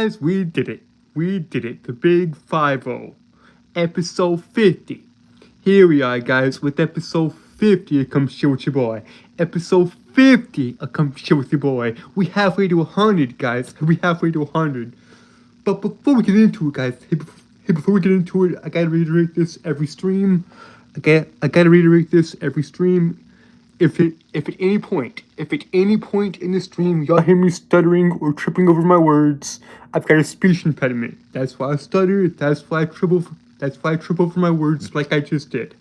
guys, we did it. We did it. The big 5-0. Episode 50. Here we are, guys, with episode 50 of Come Chill With Your Boy. Episode 50 of Come Chill With Your Boy. We halfway to 100, guys. We halfway to 100. But before we get into it, guys, before we get into it, I gotta reiterate this every stream. I gotta reiterate this every stream. If at any point in the stream y'all hear me stuttering or tripping over my words, I've got a speech impediment. That's why I stutter. That's why I trip over my words like I just did.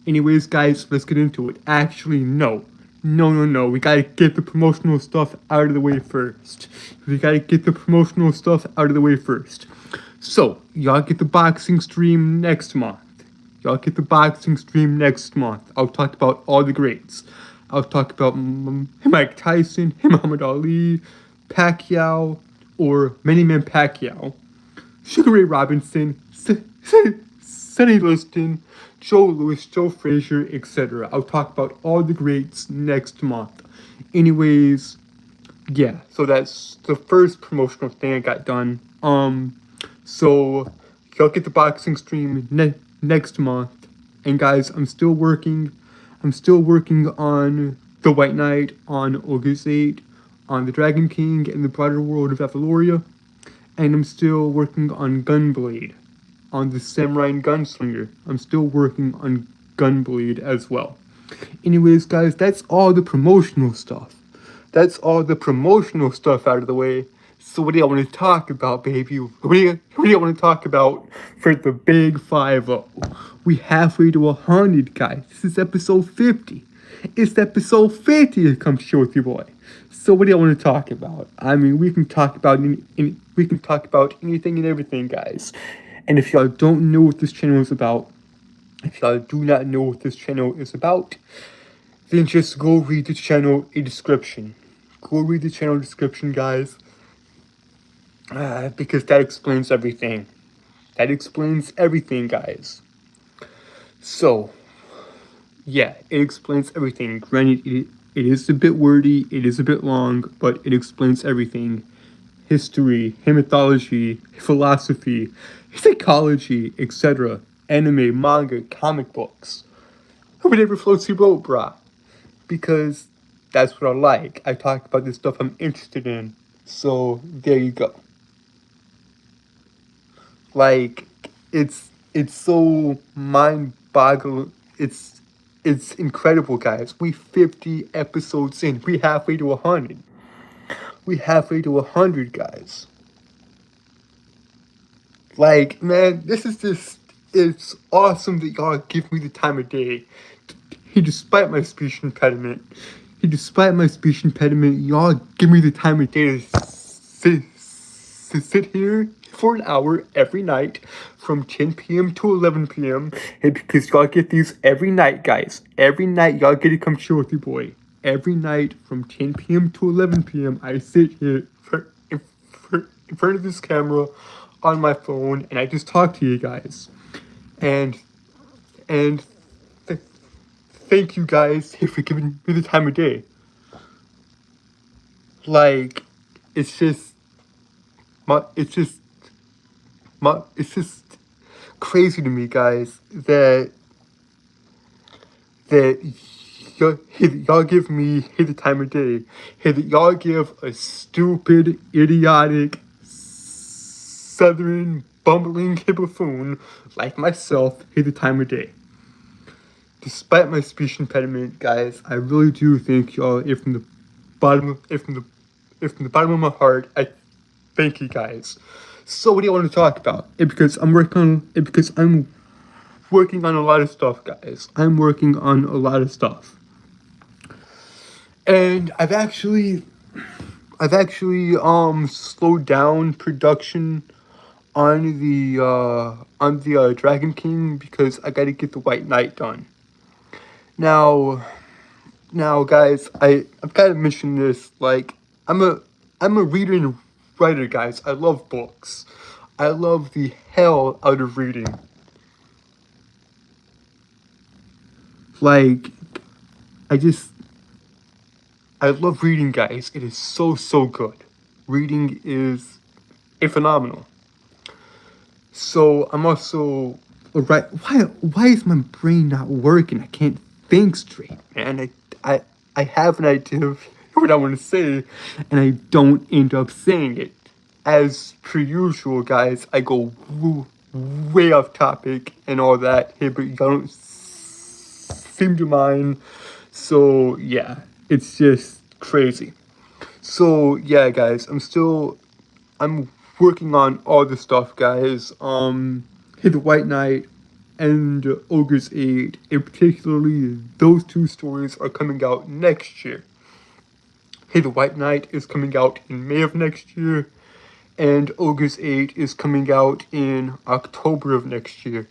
Anyways, guys, let's get into it. Actually, no. We gotta get the promotional stuff out of the way first. So, y'all get the boxing stream next month. I'll talk about all the greats. I'll talk about Mike Tyson, Muhammad Ali, Pacquiao, or Manny Man Pacquiao, Sugar Ray Robinson, Sonny Liston, Joe Louis, Joe Frazier, etc. I'll talk about all the greats next month. Anyways, yeah, so that's the first promotional thing I got done. So y'all get the boxing stream next month. And guys, I'm still working on the White Knight on August 8, on the Dragon King and the Broader World of Avaloria, and I'm still working on Gunblade, on the Samurai Gunslinger. I'm still working on Gunblade as well. Anyways, guys, that's all the promotional stuff. Out of the way. So what do y'all want to talk about, baby? What do y'all want to talk about for the big 5-0? We halfway to 100, guys. This is episode 50. It's episode 50 to Come Chill With Your Boy. So what do y'all want to talk about? I mean, we can talk about anything and everything, guys. And if y'all don't know what this channel is about, if y'all do not know what this channel is about, then just go read the channel description. Guys. Because that explains everything. Guys. So, yeah, it explains everything. Granted, it is a bit wordy, it is a bit long, but it explains everything. History, mythology, philosophy, psychology, etc. Anime, manga, comic books. Whatever floats your boat, brah. Because that's what I like. I talk about the stuff I'm interested in. So, there you go. Like, it's so mind-boggling. It's incredible, guys. We 50 episodes in. We halfway to 100. Guys. Like, man, this is just, it's awesome that y'all give me the time of day. Despite my speech impediment, y'all give me the time of day to sit here for an hour every night from 10 p.m. to 11 p.m. And because y'all get these every night, guys. Every night y'all get to come chill with your boy. Every night from 10 p.m. to 11 p.m. I sit here in front of this camera on my phone and I just talk to you guys. And thank you guys for giving me the time of day. Like, it's just crazy to me, guys, that y'all give me the time of day. That y'all give a stupid, idiotic, southern, bumbling buffoon like myself the time of day. Despite my speech impediment, guys, I really do thank y'all. From the bottom of my heart, I thank you guys. So what do you want to talk about? Because I'm working on a lot of stuff, guys. And I've actually slowed down production on the Dragon King because I gotta get the White Knight done. Now, guys, I've gotta mention this. Like, I'm a reader and writer, guys. I love books. I love the hell out of reading. Like, I love reading, guys. It is so good. Reading is a phenomenal. So I'm also right. Why is my brain not working? I can't think straight, man. I have an idea of what I want to say, and I don't end up saying it. As per usual, guys, I go way off topic and all that. Hey, but you don't seem to mind. So yeah, it's just crazy. So yeah, guys, I'm working on all the stuff, guys. Hit the White Knight and Ogre's Aid, and particularly those two stories are coming out next year. Hey, the White Knight is coming out in May of next year, and Ogre's Aid is coming out in October of next year.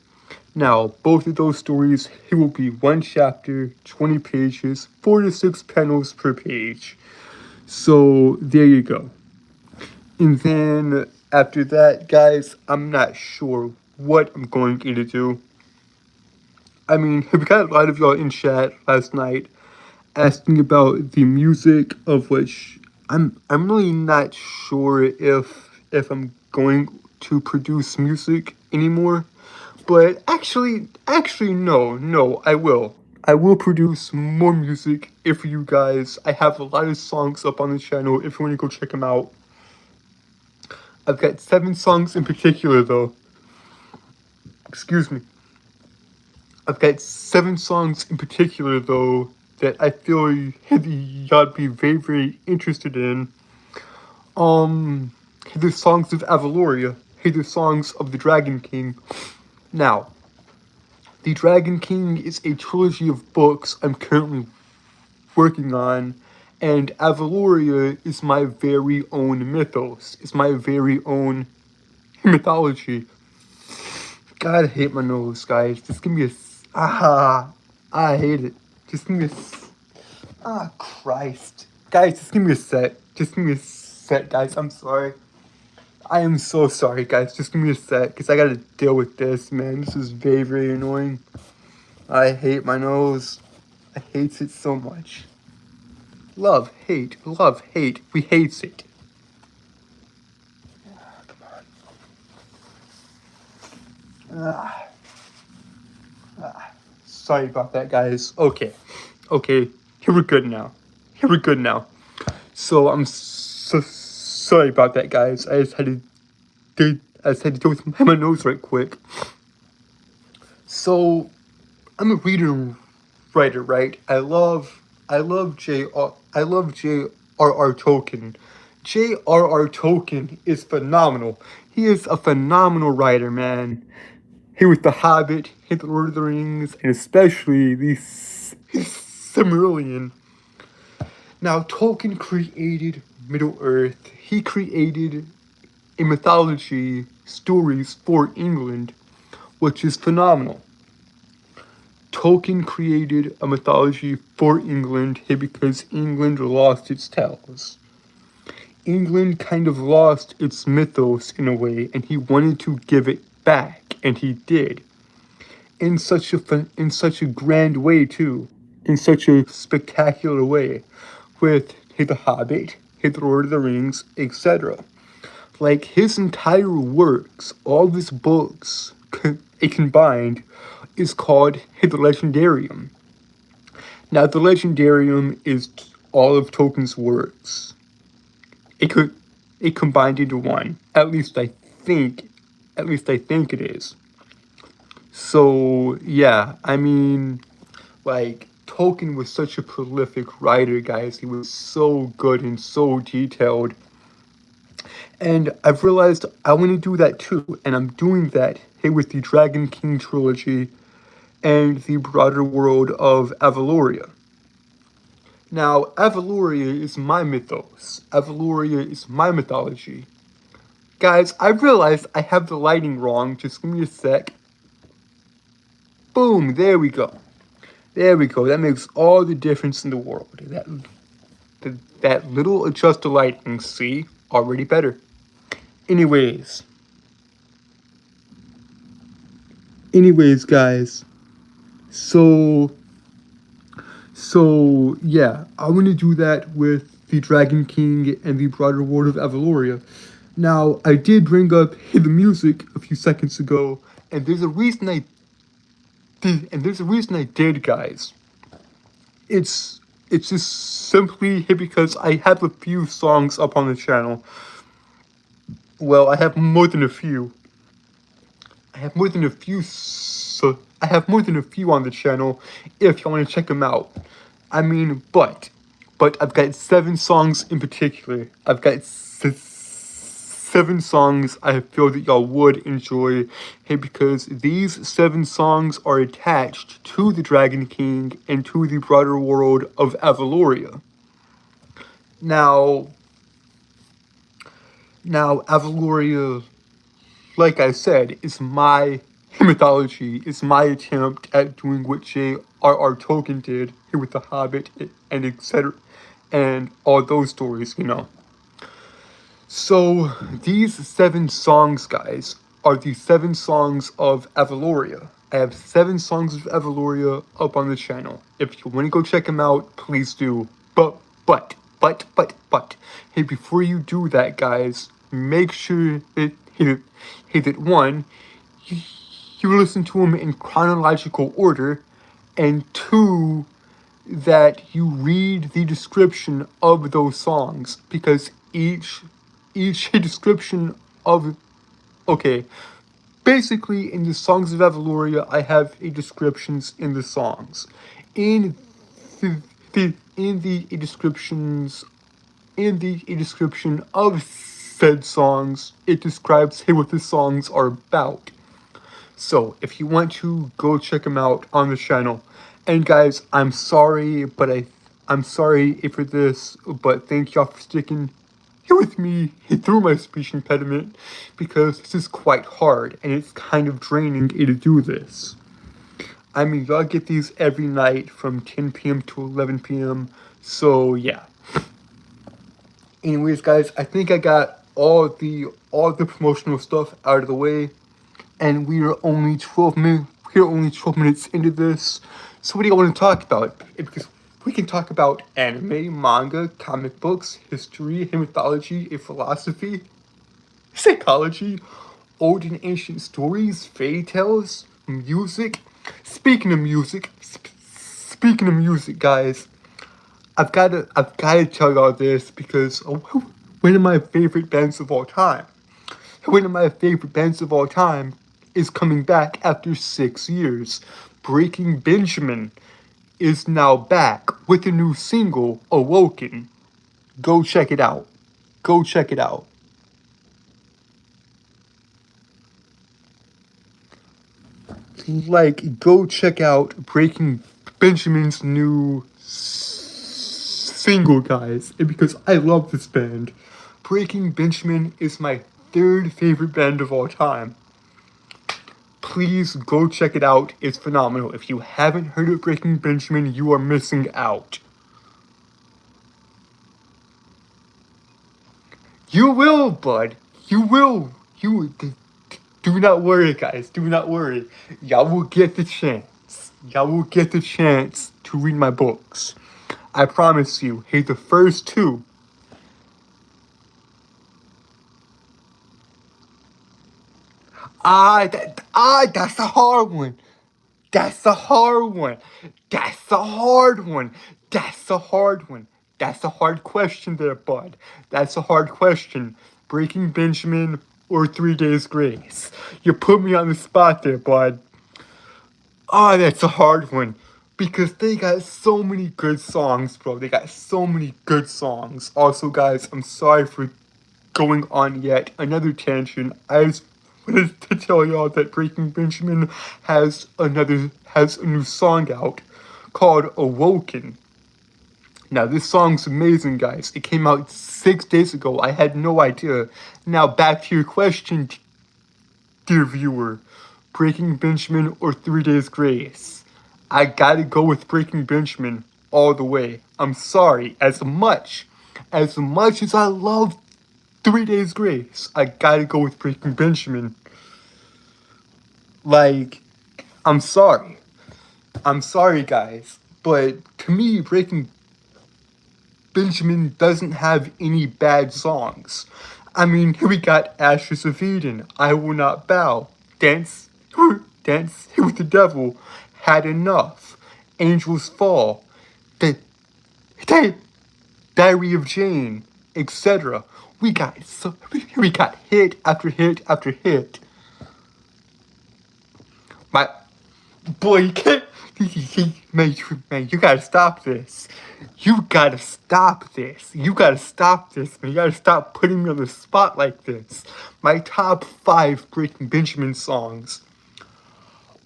Now, both of those stories, it will be one chapter, 20 pages, 4 to 6 panels per page. So, there you go. And then, after that, guys, I'm not sure what I'm going to do. I mean, we got a lot of y'all in chat last night asking about the music, of which I'm really not sure if I'm going to produce music anymore. But actually no, I will. I will produce more music if you guys. I have a lot of songs up on the channel if you want to go check them out. I've got 7 songs in particular though. Excuse me. I've got 7 songs in particular though that I feel y'all be very interested in. The songs of Avaloria. The songs of the Dragon King. Now, the Dragon King is a trilogy of books I'm currently working on, and Avaloria is my very own mythos. It's my very own mythology. God, I hate my nose, guys. Just give me a... I hate it. Just give me a... Christ. Guys, just give me a sec. Just give me a sec, guys. I'm sorry. I am so sorry, guys. Just give me a sec, because I gotta deal with this, man. This is very, very annoying. I hate my nose. I hate it so much. Love, hate. We hate it. Come on. Sorry about that, guys. Okay. Here we're good now. So I'm so sorry about that, guys. I just had to deal with my nose right quick. So I'm a reader and writer, right? I love J.R.R. Tolkien. J.R.R. Tolkien is phenomenal. He is a phenomenal writer, man. He was The Hobbit, The Lord of the Rings, and especially the Silmarillion. Now, Tolkien created Middle-earth. He created a mythology, stories for England, which is phenomenal. Tolkien created a mythology for England because England lost its tales. England kind of lost its mythos in a way, and he wanted to give it back, and he did. In such a grand way too, in such a spectacular way, with The Hobbit, The Lord of the Rings, etc. Like his entire works, all of his books, combined, is called the Legendarium. Now, the Legendarium is all of Tolkien's works. It combined into one. At least I think it is. So yeah, I mean, like Tolkien was such a prolific writer, guys. He was so good and so detailed. And I've realized I want to do that too, and I'm doing that here with the Dragon King trilogy and the broader world of Avaloria. Now, Avaloria is my mythos. Avaloria is my mythology. Guys, I realized I have the lighting wrong. Just give me a sec. Boom, there we go. That makes all the difference in the world. That little adjust to lighting, see? Already better. Anyways, guys. So yeah, I want to do that with the Dragon King and the broader world of Avaloria. Now, I did bring up Hey the Music a few seconds ago, and there's a reason I did, guys. It's just simply because I have a few songs up on the channel. Well, I have more than a few. I have more than a few. I have more than a few on the channel. If you want to check them out, I mean, but I've got 7 songs in particular. I've got 7 songs I feel that y'all would enjoy. Hey, because these 7 songs are attached to the Dragon King and to the broader world of Avaloria. Now, Avaloria, like I said, is my mythology, is my attempt at doing what J.R.R. Tolkien did here with The Hobbit and etc. and all those stories, you know. So, these 7 songs, guys, are the 7 songs of Avaloria. I have 7 songs of Avaloria up on the channel. If you want to go check them out, please do. But, hey, before you do that, guys, make sure that one, you listen to them in chronological order, and 2, that you read the description of those songs, because each description of, okay, basically in the Songs of Avaloria, I have a descriptions in the songs. In the descriptions, in the description of said songs, it describes what the songs are about. So, if you want to, go check them out on the channel. And guys, I'm sorry, but I'm sorry for this, but thank y'all for sticking here with me through my speech impediment, because this is quite hard, and it's kind of draining to do this. I mean, y'all get these every night from 10 p.m. to 11 p.m., so yeah. Anyways, guys, I think I got all the promotional stuff out of the way, and we are only 12 minutes into this. So what do you want to talk about? Because we can talk about anime, manga, comic books, history, mythology, philosophy, psychology, old and ancient stories, fairy tales, music. Speaking of music, guys, I've gotta tell y'all this, because one of my favorite bands of all time is coming back after 6 years. Breaking Benjamin is now back with a new single, Awoken. Go check it out. Go check it out. Like, go check out Breaking Benjamin's new single, guys, because I love this band. Breaking Benjamin is my 3rd favorite band of all time. Please go check it out. It's phenomenal. If you haven't heard of Breaking Benjamin, you are missing out. You will, bud. You will. Do not worry, guys. Do not worry. Y'all will get the chance. Y'all will get the chance to read my books. I promise you. Hey, the first 2. That's a hard one. That's a hard one. That's a hard one. That's a hard one. That's a hard question there, bud. That's a hard question. Breaking Benjamin or 3 Days Grace? You put me on the spot there, bud. That's a hard one. Because they got so many good songs, bro. They got so many good songs. Also, guys, I'm sorry for going on yet another tangent. I just wanted to tell y'all that Breaking Benjamin has a new song out called Awoken. Now, this song's amazing, guys. It came out 6 days ago. I had no idea. Now, back to your question, dear viewer. Breaking Benjamin or 3 Days Grace? I gotta go with Breaking Benjamin all the way. I'm sorry. As much as I love 3 Days Grace, I gotta go with Breaking Benjamin. Like, I'm sorry. I'm sorry, guys. But to me, Breaking Benjamin doesn't have any bad songs. I mean, here we got Ashes of Eden, I Will Not Bow, Dance, Dance with the Devil, Had Enough, Angels Fall, the Diary of Jane, etc. We got hit after hit after hit. My boy, you can't. Man, you gotta stop this. You gotta stop this. You gotta stop this, man. You gotta stop putting me on the spot like this. My top 5 Breaking Benjamin songs.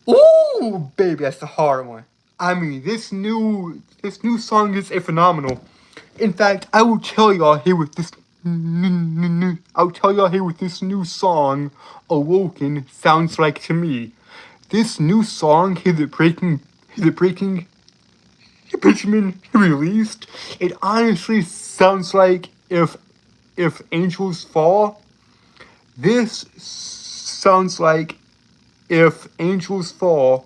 Ooh, baby, that's the hard one. I mean, this new song is a phenomenal. In fact, I will tell y'all here with this. I'll tell y'all here what this new song, "Awoken," sounds like to me. This new song, Breaking Benjamin released, it honestly sounds like if Angels Fall. This sounds like if Angels Fall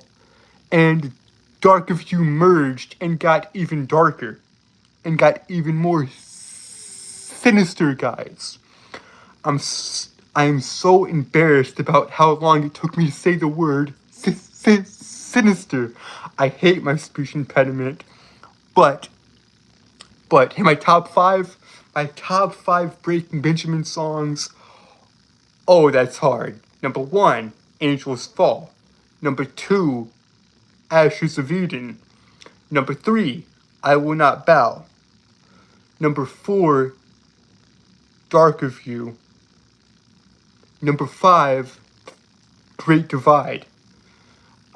and Dark of You merged and got even darker and got even more sinister, guys. I am so embarrassed about how long it took me to say the word sinister. I hate my speech impediment, but in my top 5 Breaking Benjamin songs. Oh, that's hard. Number 1, Angels Fall. Number 2, Ashes of Eden. Number 3, I Will Not Bow. Number 4, Dark of You. Number 5, Great Divide.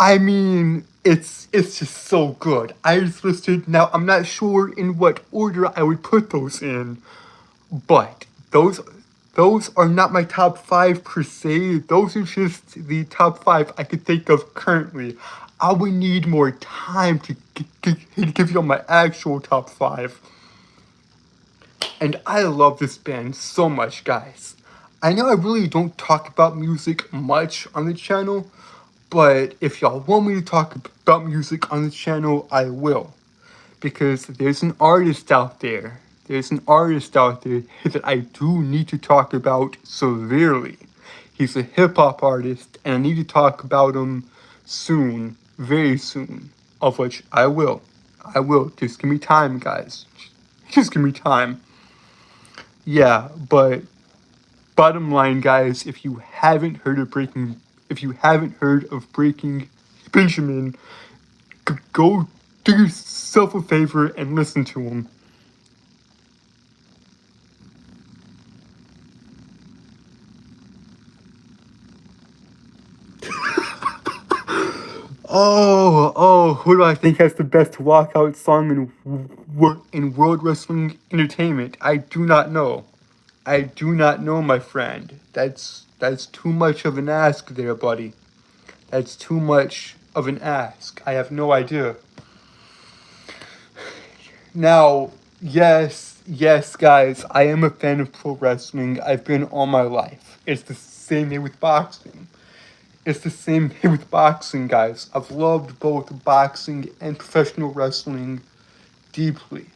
I mean, it's just so good. I just listed, now I'm not sure in what order I would put those in, but those are not my top 5 per se. Those are just the top 5 I could think of currently. I would need more time to give you my actual top 5. And I love this band so much, guys. I know I really don't talk about music much on the channel, but if y'all want me to talk about music on the channel, I will. Because there's an artist out there. There's an artist out there that I do need to talk about severely. He's a hip-hop artist, and I need to talk about him soon, very soon. Of which I will. I will. Just give me time, guys. Just give me time. Yeah, but bottom line, guys, if you haven't heard of Breaking Benjamin, go do yourself a favor and listen to him. Who do I think has the best walkout song in World Wrestling Entertainment? I do not know. I do not know, my friend. That's too much of an ask there, buddy. That's too much of an ask. I have no idea. Now, yes, guys, I am a fan of pro wrestling. I've been all my life. It's the same way with boxing. Guys. I've loved both boxing and professional wrestling deeply.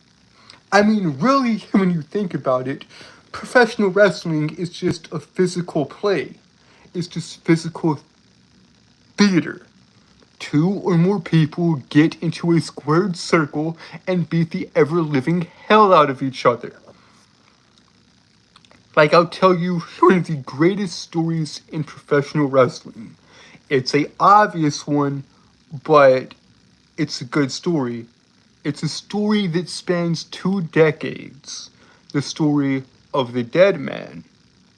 I mean, really, when you think about it, professional wrestling is just a physical play. It's just physical theater. 2 or more people get into a squared circle and beat the ever-living hell out of each other. Like, I'll tell you one of the greatest stories in professional wrestling. It's a obvious one, but it's a good story. It's a story that spans 2 decades. The story of the Dead Man.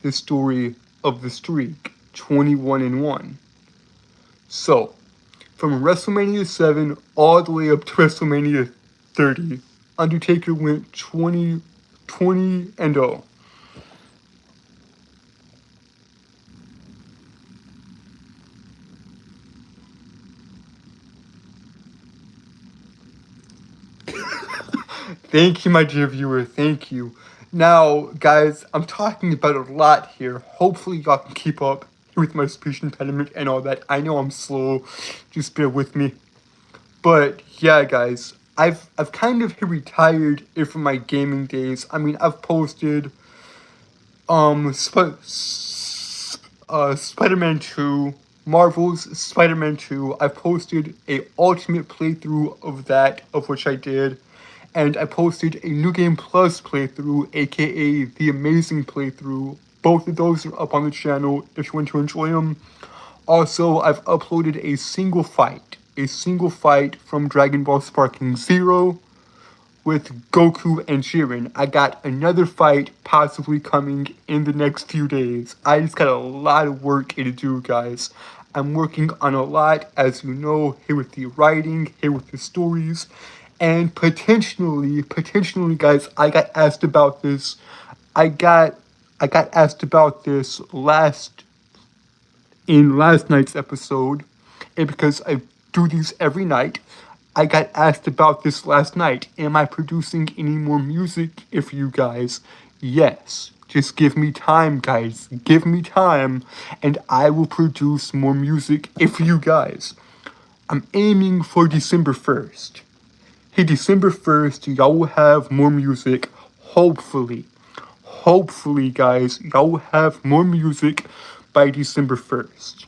The story of the Streak, 21-1. So, from WrestleMania 7 all the way up to WrestleMania 30, Undertaker went 20-0. Thank you, my dear viewer. Thank you. Now, guys, I'm talking about a lot here. Hopefully, y'all can keep up with my speech impediment and all that. I know I'm slow. Just bear with me. But yeah, guys, I've kind of retired from my gaming days. I mean, I've posted Spider-Man 2, Marvel's Spider-Man 2. I posted a ultimate playthrough of that, of which I did, and I posted a New Game Plus playthrough, aka the Amazing playthrough. Both of those are up on the channel if you want to enjoy them. Also, I've uploaded a single fight from Dragon Ball Sparking Zero with Goku and Jiren. I got another fight possibly coming in the next few days. I just got a lot of work to do, guys. I'm working on a lot, as you know, here with the writing, here with the stories, and potentially, guys, I got asked about this. I got asked about this last night's episode, and because I do these every night, I got asked about this last night. Am I producing any more music if you guys? Yes. Just give me time, guys. Give me time, and I will produce more music if you guys. I'm aiming for December 1st. Hey, December 1st, y'all will have more music, hopefully. Hopefully, guys, y'all will have more music by December 1st.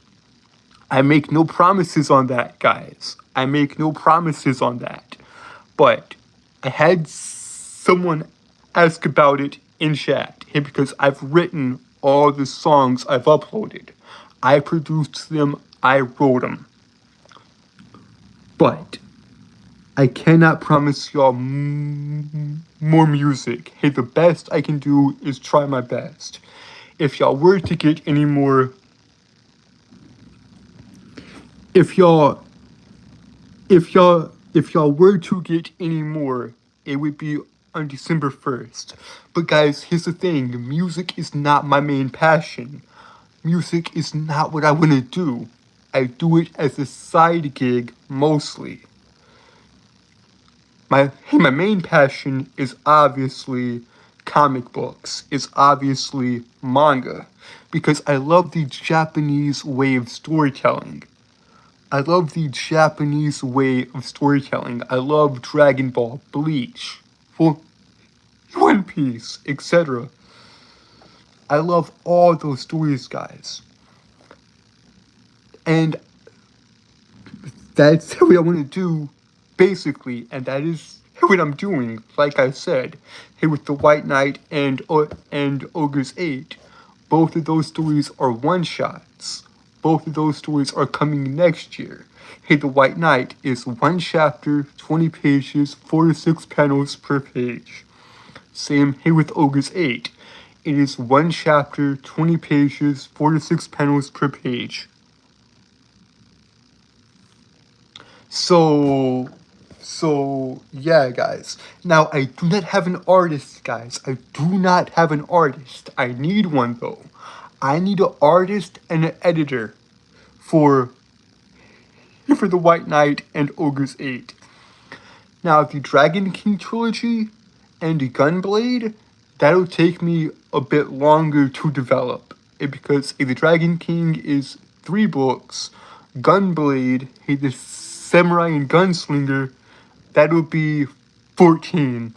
I make no promises on that, guys. I make no promises on that. But I had someone ask about it in chat, because I've written all the songs I've uploaded. I produced them, I wrote them. But I cannot promise y'all more music. Hey, the best I can do is try my best. If y'all were to get any more, if y'all were to get any more, it would be on December 1st. But guys, here's the thing, music is not my main passion. Music is not what I want to do. I do it as a side gig mostly. My main passion is obviously comic books, is obviously manga, because I love the Japanese way of storytelling. I love the Japanese way of storytelling. I love Dragon Ball, Bleach, One Piece, etc. I love all those stories, guys. And that's what I want to do, basically, and that is what I'm doing. Like I said, here with the White Knight and Ogre's 8, both of those stories are one-shots. Both of those stories are coming next year. Hey, the White Knight is one chapter, 20 pages, 4 to 6 panels per page. Same here with Ogre's 8. It is one chapter, 20 pages, 4 to 6 panels per page. So yeah, guys. Now, I do not have an artist, guys. I do not have an artist. I need one, though. I need an artist and an editor for the White Knight and Ogre's 8. Now, the Dragon King trilogy and the Gunblade, that'll take me a bit longer to develop. Because the Dragon King is 3 books. Gunblade, the Samurai and Gunslinger, that'll be 14.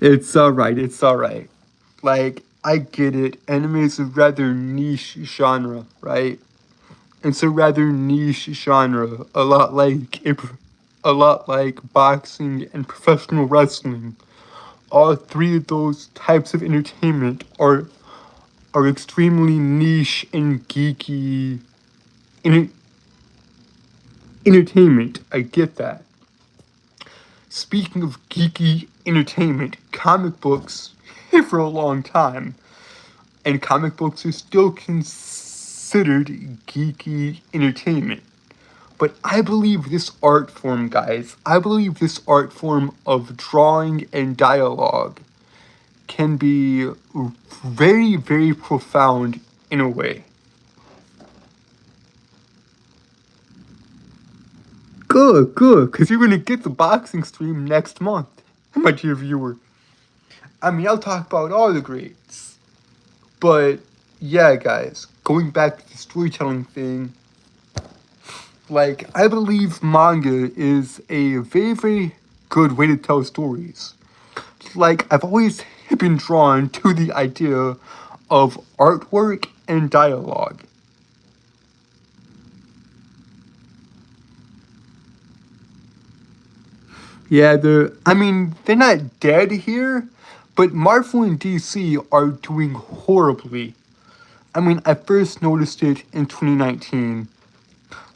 It's alright. Like, I get it. Anime is a rather niche genre, right? It's a rather niche genre, a lot like boxing and professional wrestling. All 3 of those types of entertainment are extremely niche and geeky entertainment. I get that. Speaking of geeky entertainment, comic books for a long time, and comic books are still considered geeky entertainment. But I believe this art form, guys, I believe this art form of drawing and dialogue can be very, very profound in a way. Good, because you're going to get the boxing stream next month, my dear viewer. I mean, I'll talk about all the greats, but yeah, guys, going back to the storytelling thing, like, I believe manga is a very, very good way to tell stories. Like, I've always been drawn to the idea of artwork and dialogue. Yeah, they're not dead here, but Marvel and DC are doing horribly. I mean, I first noticed it in 2019.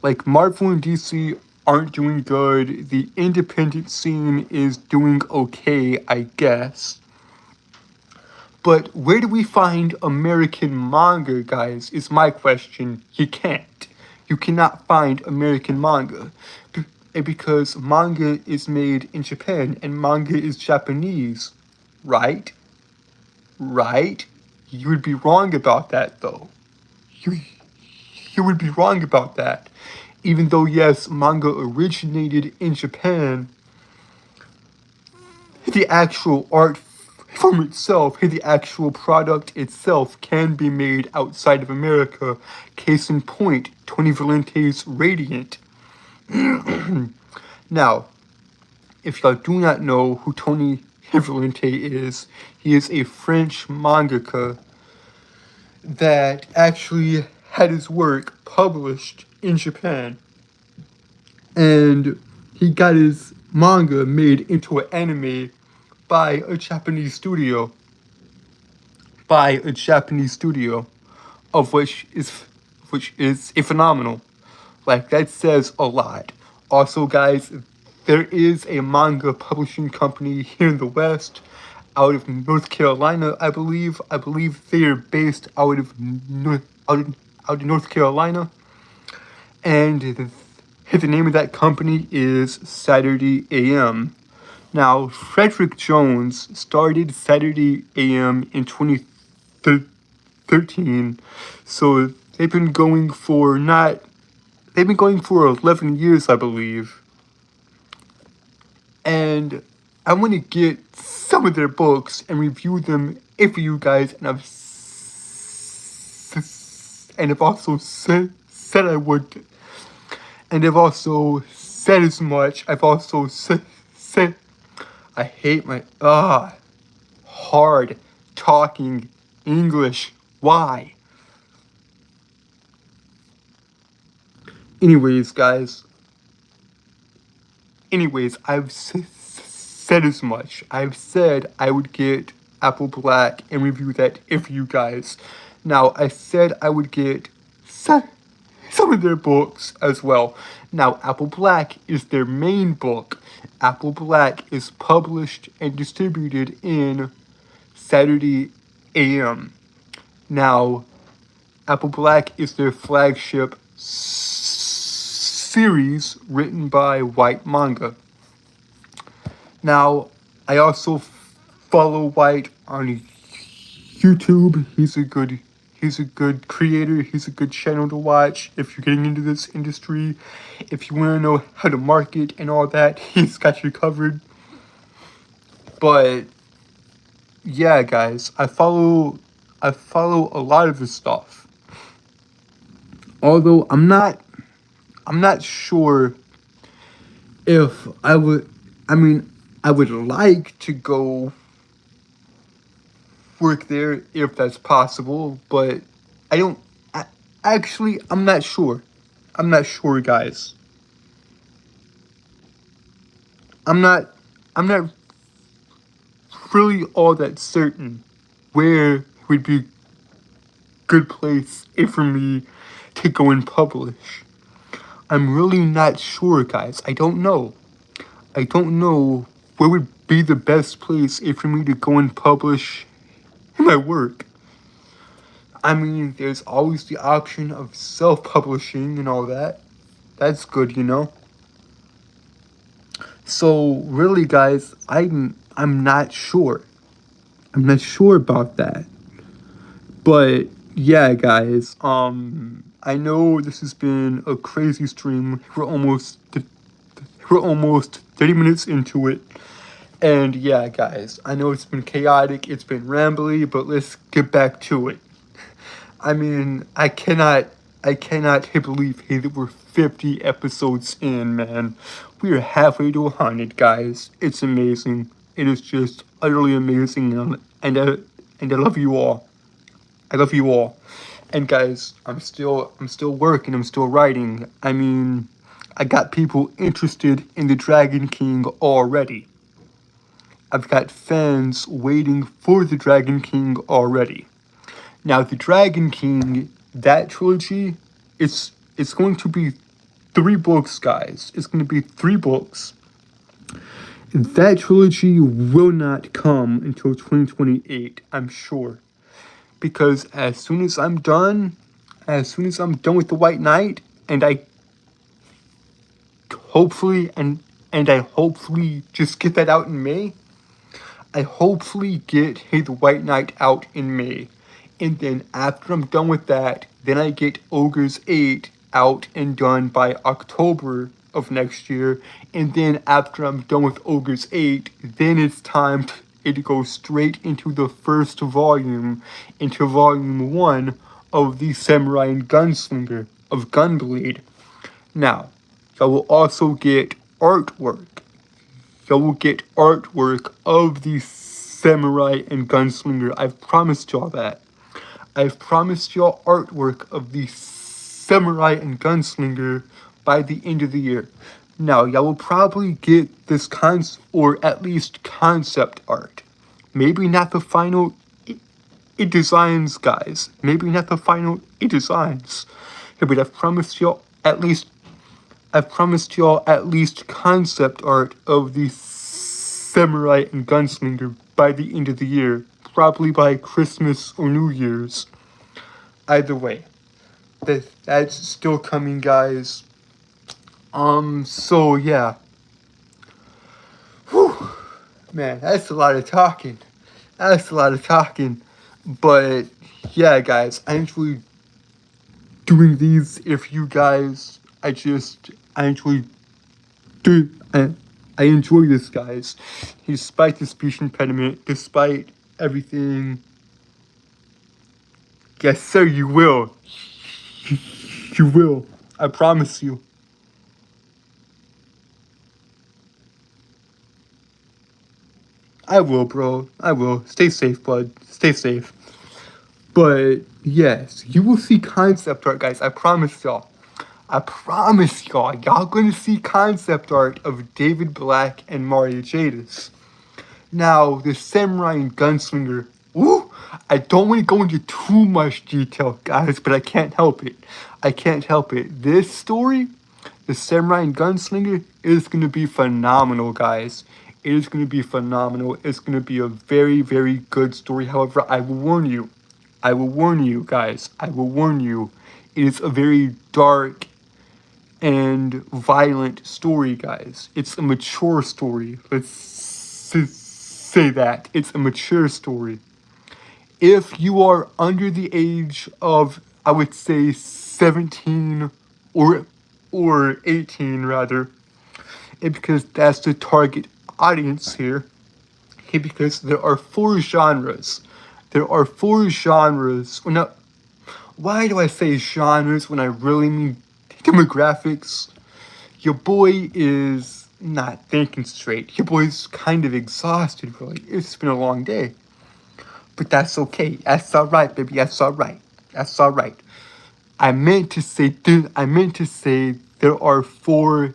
Like, Marvel and DC aren't doing good. The independent scene is doing okay, I guess. But where do we find American manga, guys, is my question. You can't. You cannot find American manga. Because manga is made in Japan and manga is Japanese. Right? Right? You would be wrong about that, though. You, you would be wrong about that. Even though, yes, manga originated in Japan, the actual art form itself, the actual product itself can be made outside of America. Case in point, Tony Valente's Radiant. Now, if y'all do not know who Tony Valente is, he is a French mangaka that actually had his work published in Japan. And he got his manga made into an anime by a Japanese studio. Of which is a phenomenal. Like, that says a lot. Also, guys, there is a manga publishing company here in the West, out of North Carolina, I believe. I believe they are based out of North Carolina. And the name of that company is Saturday AM. Now, Frederick Jones started Saturday AM in 2013, so they've been going for 11 years, I believe. And I want to get some of their books and review them for you guys, and I've also said I would. And I've also said as much. I've also said I hate my hard talking English. Why? Anyways, guys. I've said as much. I've said I would get Apple Black and review that for you guys. Now, I said I would get some of their books as well. Now, Apple Black is their main book. Apple Black is published and distributed in Saturday AM. Now, Apple Black is their flagship series written by White Manga. Now, I also follow White on YouTube. He's a good creator. He's a good channel to watch if you're getting into this industry. If you want to know how to market and all that, he's got you covered. But yeah, guys, I follow a lot of his stuff. Although I'm not sure if I would. I mean, I would like to go work there if that's possible, but I don't. Actually, I'm not sure. I'm not sure, guys. I'm not really all that certain where would be a good place for me to go and publish. I'm really not sure, guys. I don't know where would be the best place for me to go and publish my work. I mean, there's always the option of self-publishing and all that. That's good, you know. So really, guys, I'm not sure. I'm not sure about that. But yeah, guys, I know this has been a crazy stream. We're almost 30 minutes into it. And yeah, guys, I know it's been chaotic, it's been rambly, but let's get back to it. I mean, I cannot believe, hey, that we're 50 episodes in, man. We are halfway to 100, guys. It's amazing. It is just utterly amazing, and I love you all. I love you all. And guys, I'm still working. I'm still writing. I mean, I got people interested in the Dragon King already. I've got fans waiting for the Dragon King already. Now, the Dragon King, that trilogy, it's going to be 3 books, guys. It's going to be 3 books. That trilogy will not come until 2028, I'm sure. Because as soon as I'm done with the White Knight, and I hopefully just get that out in May. I hopefully get Hey the White Knight out in May. And then after I'm done with that, then I get Ogre's 8 out and done by October of next year. And then after I'm done with Ogre's 8, then it's time to go straight into the first volume, into volume 1 of the Samurai and Gunslinger of Gunblade. Now, y'all will also get artwork. Y'all will get artwork of the Samurai and Gunslinger. I've promised y'all that. I've promised y'all artwork of the Samurai and Gunslinger by the end of the year. Now, y'all will probably get this or at least concept art. Maybe not the final designs, guys. Maybe not the final designs. Yeah, but I've promised y'all at least concept art of the Samurai and Gunslinger by the end of the year. Probably by Christmas or New Year's. Either way. That's still coming, guys. So yeah. Whew. Man, that's a lot of talking. But yeah, guys, I enjoy doing these. If you guys, I enjoy I enjoy this, guys. Despite the speech impediment, despite everything. Yes, sir, you will. You will. I promise you. I will, bro. I will. Stay safe, bud. Stay safe. But yes, you will see concept art, guys. I promise y'all. Y'all gonna see concept art of David Black and Mario Jadis. Now, the Samurai and Gunslinger. Woo! I don't want to go into too much detail, guys, but I can't help it. This story, the Samurai and Gunslinger, is gonna be phenomenal, guys. It is gonna be phenomenal. It's gonna be a very, very good story. However, I will warn you, guys. I will warn you. It is a very dark and violent story, guys. It's a mature story. Let's say that. It's a mature story. If you are under the age of, I would say, 17 or 18 rather, because that's the target audience here, because there are 4 genres. Well, now, why do I say genres when I really mean demographics? Your boy is not thinking straight. Your boy's kind of exhausted, really. It's been a long day. But that's okay. That's alright, baby. That's alright. I meant to say there are 4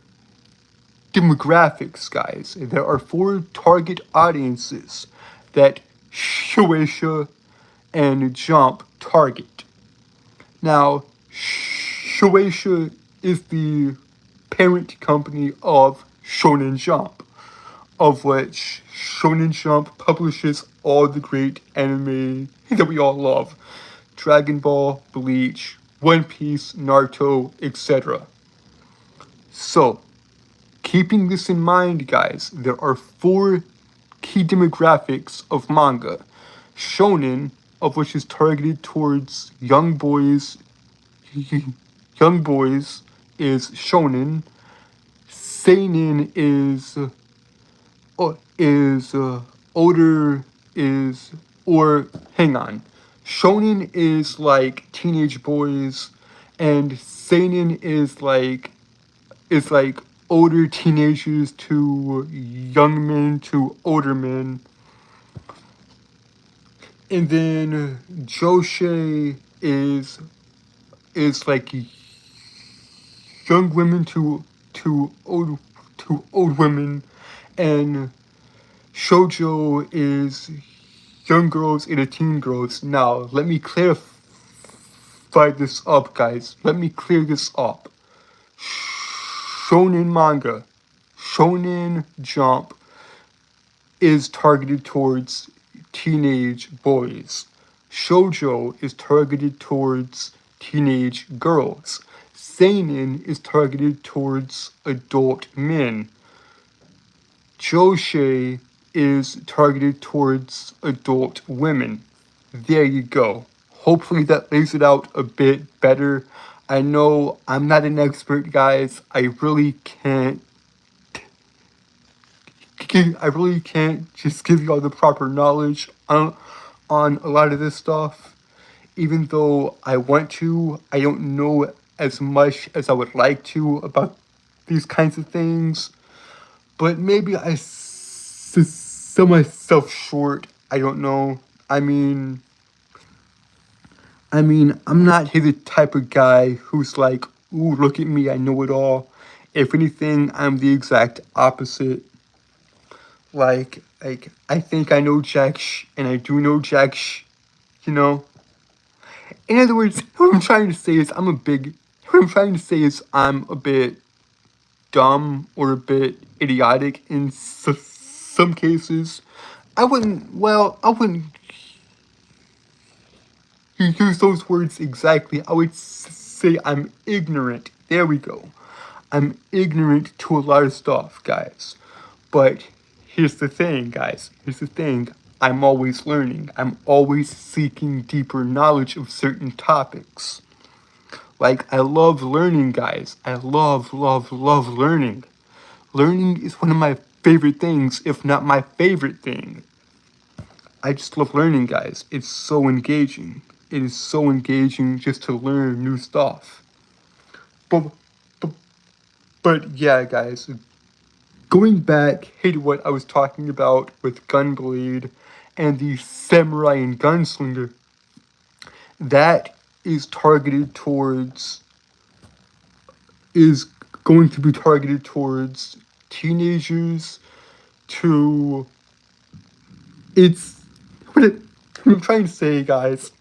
demographics, guys. There are 4 target audiences that Shueisha and Jump target. Now, Shueisha is the parent company of Shonen Jump, of which Shonen Jump publishes all the great anime that we all love. Dragon Ball, Bleach, One Piece, Naruto, etc. So, keeping this in mind, guys, there are 4 key demographics of manga. Shonen, of which is targeted towards young boys. Young boys is shonen. Seinen is older, hang on. Shonen is like teenage boys, and seinen is like older teenagers to young men to older men. And then josei is like young women to old women, and shoujo is young girls into teen girls. Now, let me clarify this up, guys. Let me clear this up. Shonen manga, Shonen Jump is targeted towards teenage boys. Shoujo is targeted towards teenage girls. Seinen is targeted towards adult men. Josei is targeted towards adult women. There you go. Hopefully that lays it out a bit better. I know I'm not an expert, guys. I really can't just give you all the proper knowledge on a lot of this stuff. Even though I want to, I don't know as much as I would like to about these kinds of things. But maybe I sell myself short. I don't know. I'm not the type of guy who's like, ooh, look at me, I know it all. If anything, I'm the exact opposite. Like I think I know and I do know you know? In other words, what I'm trying to say is I'm a bit dumb or a bit idiotic in some cases. I wouldn't use those words exactly. I would say I'm ignorant. There we go. I'm ignorant to a lot of stuff, guys. But here's the thing, guys. Here's the thing. I'm always learning. I'm always seeking deeper knowledge of certain topics. Like, I love learning, guys. I love learning. Learning is one of my favorite things, if not my favorite thing. I just love learning, guys. It's so engaging. It is so engaging just to learn new stuff. But, but, but yeah, guys. Going back, hey, to what I was talking about with Gunblade and the Samurai and Gunslinger, that is going to be targeted towards teenagers to it's what I'm trying to say, guys.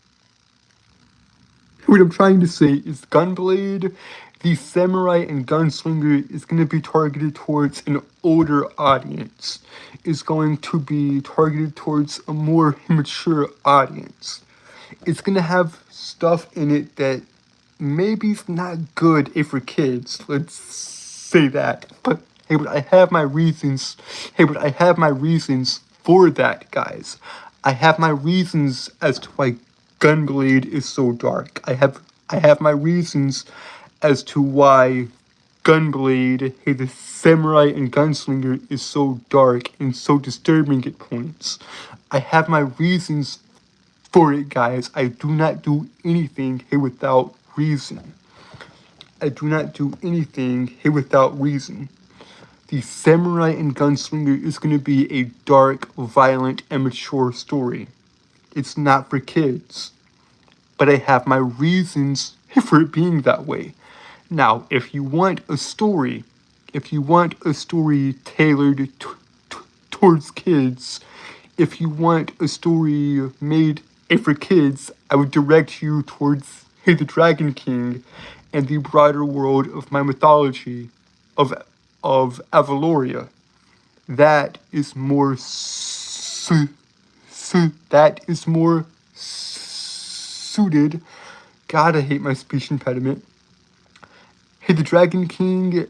What I'm trying to say is Gunblade, the Samurai and Gunslinger is going to be targeted towards an older audience. Is going to be targeted towards a more mature audience. It's going to have stuff in it that maybe it's not good for kids. Let's say that. But I have my reasons. I have my reasons for that, guys. I have my reasons as to why Gunblade is so dark. I have my reasons as to why Gunblade, the Samurai and Gunslinger, is so dark and so disturbing at points. I have my reasons for it, guys. I do not do anything without reason. I do not do anything without reason. The Samurai and Gunslinger is going to be a dark, violent, and mature story. It's not for kids. But I have my reasons for it being that way. Now, if you want a story tailored towards kids, if you want a story made for kids, I would direct you towards the Dragon King and the broader world of my mythology of Avaloria. That is more suited. God, I hate my speech impediment. The Dragon King,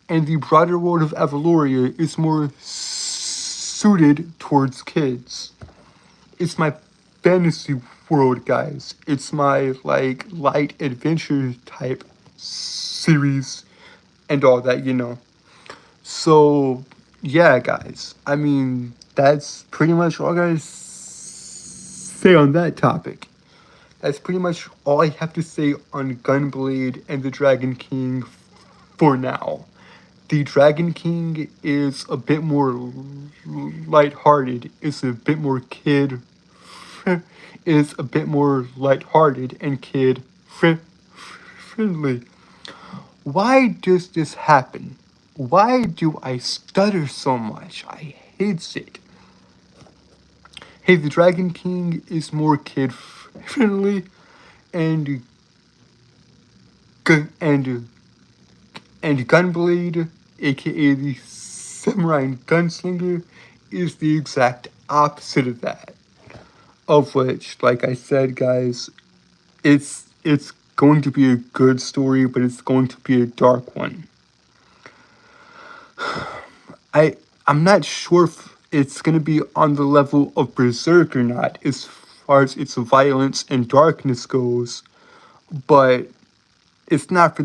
and the broader world of Avaloria is more suited towards kids. It's my fantasy world, guys. It's my light adventure type series and all that, So yeah, guys. That's pretty much all I gotta say on that topic. That's pretty much all I have to say on Gunblade and the Dragon King for now. The Dragon King is a bit more lighthearted. It's a bit more kid. Is a bit more lighthearted and kid friendly. Why does this happen? Why do I stutter so much? I hate it. Hey, the Dragon King is more kid friendly, and and Gunblade, aka the Samurai Gunslinger, is the exact opposite of that. Of which, like I said, guys, it's going to be a good story, but it's going to be a dark one. I'm not sure if it's gonna be on the level of Berserk or not, as far as its violence and darkness goes, but it's not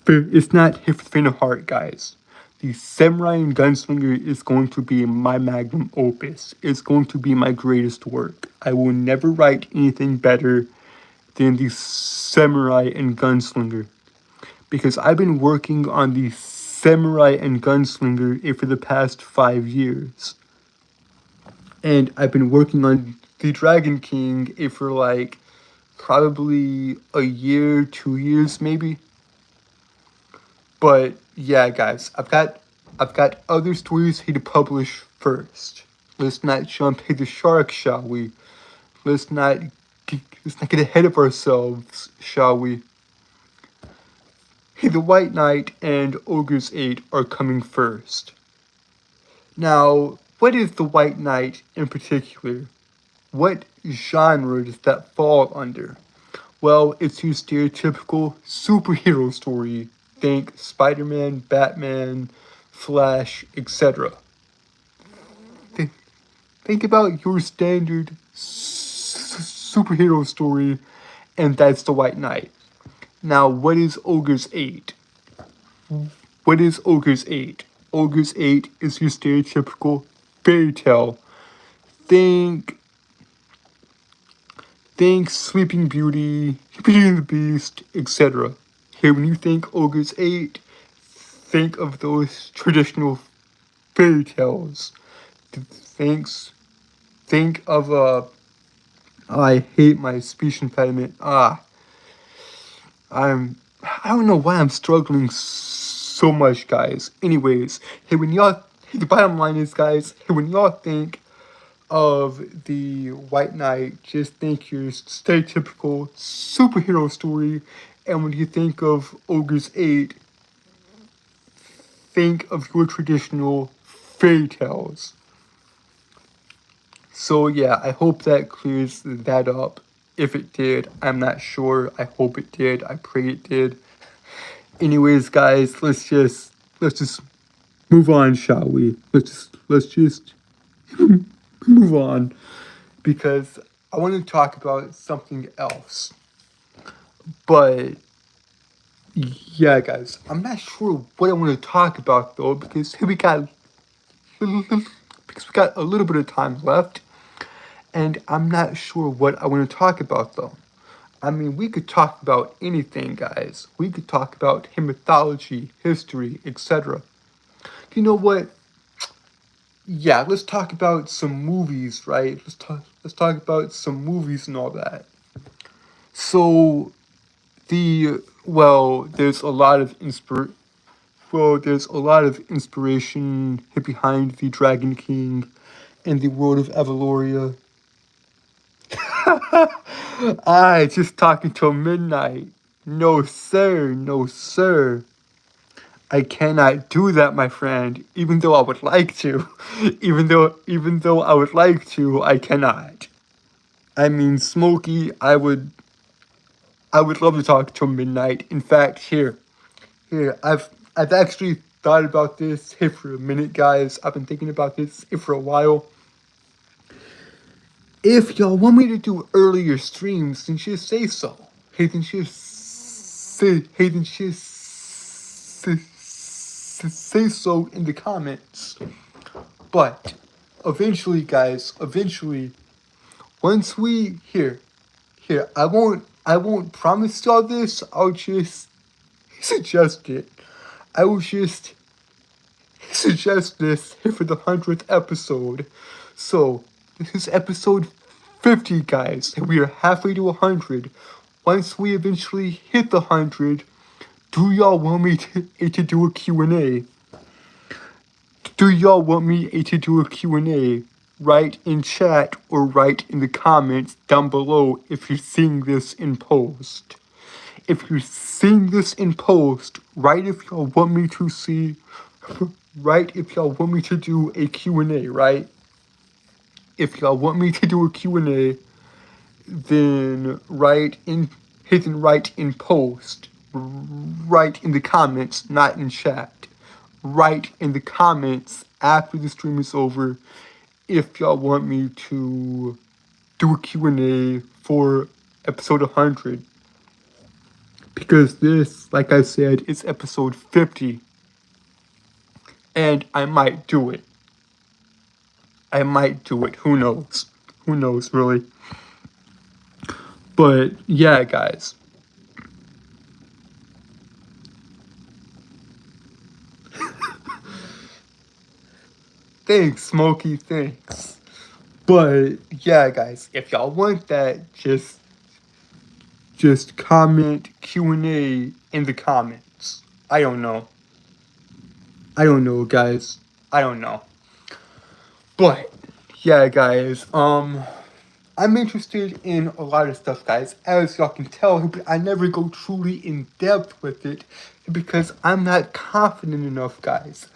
it's not here for the faint of heart, guys. The Samurai and Gunslinger is going to be my magnum opus. It's going to be my greatest work. I will never write anything better than the Samurai and Gunslinger, because I've been working on the Samurai and Gunslinger for the past 5 years. And I've been working on the Dragon King for like probably a year, 2 years maybe. But yeah, guys, I've got other stories here to publish first. Let's not jump hit the shark, shall we? Let's not get ahead of ourselves, shall we? Hey, the White Knight and Ogre's 8 are coming first. Now, what is the White Knight in particular? What genre does that fall under? Well, it's your stereotypical superhero story. Think Spider-Man, Batman, Flash, etc. Think about your standard superhero story, and that's the White Knight. Now, what is Ogre's 8? What is Ogre's 8? Ogre's 8 is your stereotypical fairy tale. Think Sleeping Beauty, Beauty and the Beast, etc. Here, when you think Ogre's 8, think of those traditional fairy tales. Think of I hate my speech impediment. I don't know why I'm struggling so much, guys. Anyways, hey, the bottom line is, guys, hey, when y'all think of the White Knight, just think your stereotypical superhero story, and when you think of Ogre's 8, think of your traditional fairy tales. So yeah, I hope that clears that up. If it did, I'm not sure. I hope it did. I pray it did. Anyways, guys, let's just move on, shall we? Let's just move on, because I want to talk about something else. But yeah, guys, I'm not sure what I want to talk about though, because we got a little bit of time left, and I'm not sure what I want to talk about though. I mean, we could talk about anything, guys. We could talk about mythology, history, etc. You know what? Yeah, let's talk about some movies, right? Let's talk about some movies and all that. So there's a lot of inspiration behind the Dragon King and the world of Evaluria. I just talking till midnight. No sir, no sir. I cannot do that, my friend. Even though I would like to. even though I would like to, I cannot. I mean, Smokey, I would love to talk till midnight. In fact, here, I've actually thought about this here for a minute, guys. I've been thinking about this here for a while. If y'all want me to do earlier streams, then just say so. Hey, then just say so in the comments. But eventually, guys, once we here, I won't promise y'all this. I'll just suggest it. I will just suggest this here for the 100th episode. So this is episode 50, guys, and we are halfway to 100. Once we eventually hit the 100, do y'all want me to do a Q&A? Do y'all want me to do a Q&A? Write in chat or write in the comments down below if you're seeing this in post. If you're seeing this in post, write if y'all want me to see, write if y'all want me to do a Q&A, right? If y'all want me to do a Q&A, then write in post. Write in the comments, not in chat. Write in the comments after the stream is over if y'all want me to do a Q&A for episode 100. Because this, like I said, is episode 50. And I might do it. I might do it. Who knows? Who knows, really? But, yeah, guys. Thanks, Smokey, thanks. But, yeah, guys, if y'all want that, just comment Q&A in the comments. I don't know. Guys. I don't know. But, yeah, guys, I'm interested in a lot of stuff, guys. As y'all can tell, I never go truly in depth with it because I'm not confident enough, guys.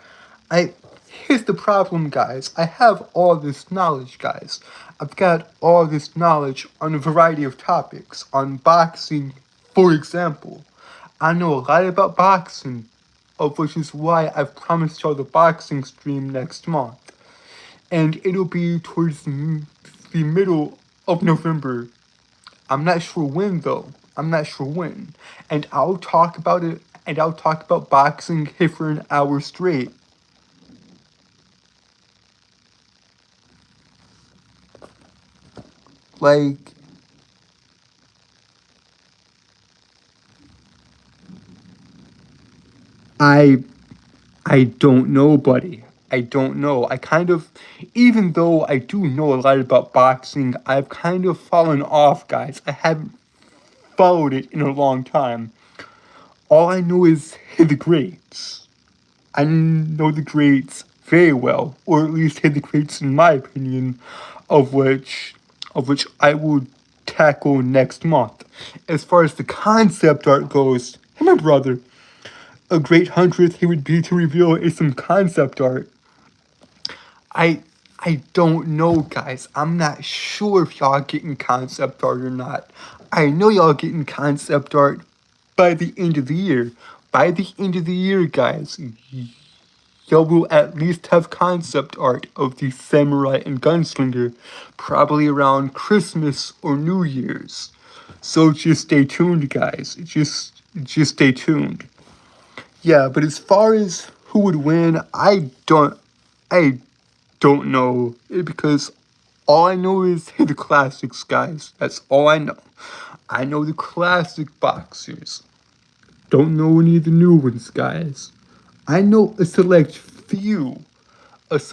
Here's the problem, guys. I have all this knowledge, guys. I've got all this knowledge on a variety of topics. On boxing, for example. I know a lot about boxing, of which is why I've promised y'all the boxing stream next month. And it'll be towards the middle of November. I'm not sure when, though. I'm not sure when. And I'll talk about it, and I'll talk about boxing here for an hour straight. Like, I don't know, buddy. I don't know. I kind of, even though I do know a lot about boxing, I've kind of fallen off, guys. I haven't followed it in a long time. All I know is the greats. I know the greats very well, or at least the greats in my opinion, of which I will tackle next month. As far as the concept art goes, my brother, a great 100th he would be to reveal is some concept art. I don't know, guys. I'm not sure if y'all getting concept art or not. I know y'all getting concept art by the end of the year. By the end of the year, guys, y'all will at least have concept art of the samurai and gunslinger, probably around Christmas or New Year's. So just stay tuned, guys. Just stay tuned. Yeah, but as far as who would win, I don't know, because all I know is the classics, guys. That's all I know. I know the classic boxers. Don't know any of the new ones, guys. I know a select few of